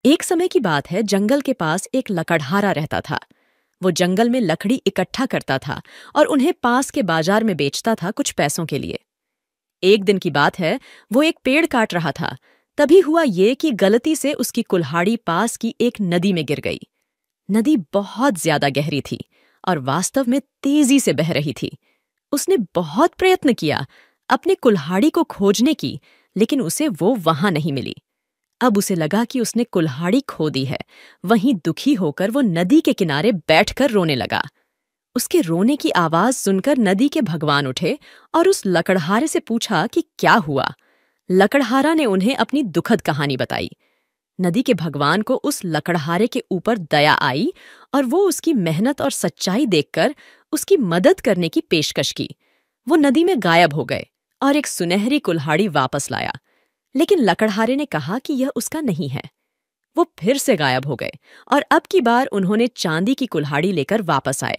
एक समय की बात है, जंगल के पास एक लकड़हारा रहता था। वो जंगल में लकड़ी इकट्ठा करता था और उन्हें पास के बाजार में बेचता था कुछ पैसों के लिए। एक दिन की बात है, वो एक पेड़ काट रहा था। तभी हुआ ये कि गलती से उसकी कुल्हाड़ी पास की एक नदी में गिर गई। नदी बहुत ज्यादा गहरी थी और वास्तव में तेजी से बह रही थी। उसने बहुत प्रयत्न किया अपने कुल्हाड़ी को खोजने की, लेकिन उसे वो वहां नहीं मिली। अब उसे लगा कि उसने कुल्हाड़ी खो दी है। वहीं दुखी होकर वो नदी के किनारे बैठकर रोने लगा। उसके रोने की आवाज सुनकर नदी के भगवान उठे और उस लकड़हारे से पूछा कि क्या हुआ। लकड़हारा ने उन्हें अपनी दुखद कहानी बताई। नदी के भगवान को उस लकड़हारे के ऊपर दया आई और वो उसकी मेहनत और सच्चाई देखकर उसकी मदद करने की पेशकश की। वो नदी में गायब हो गए और एक सुनहरी कुल्हाड़ी वापस लाया। लेकिन लकड़हारे ने कहा कि यह उसका नहीं है। वो फिर से गायब हो गए और अब की बार उन्होंने चांदी की कुल्हाड़ी लेकर वापस आए।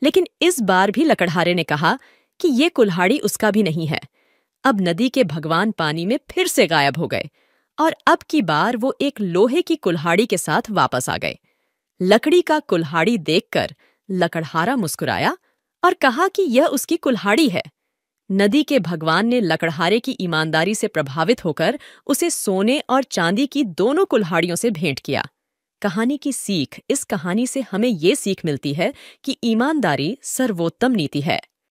लेकिन इस बार भी लकड़हारे ने कहा कि ये कुल्हाड़ी उसका भी नहीं है। अब नदी के भगवान पानी में फिर से गायब हो गए और अब की बार वो एक लोहे की कुल्हाड़ी के साथ वापस आ गए। लकड़ी का कुल्हाड़ी देखकर लकड़हारा मुस्कुराया और कहा कि यह उसकी कुल्हाड़ी है। नदी के भगवान ने लकड़हारे की ईमानदारी से प्रभावित होकर उसे सोने और चांदी की दोनों कुल्हाड़ियों से भेंट किया। कहानी की सीख, इस कहानी से हमें ये सीख मिलती है कि ईमानदारी सर्वोत्तम नीति है।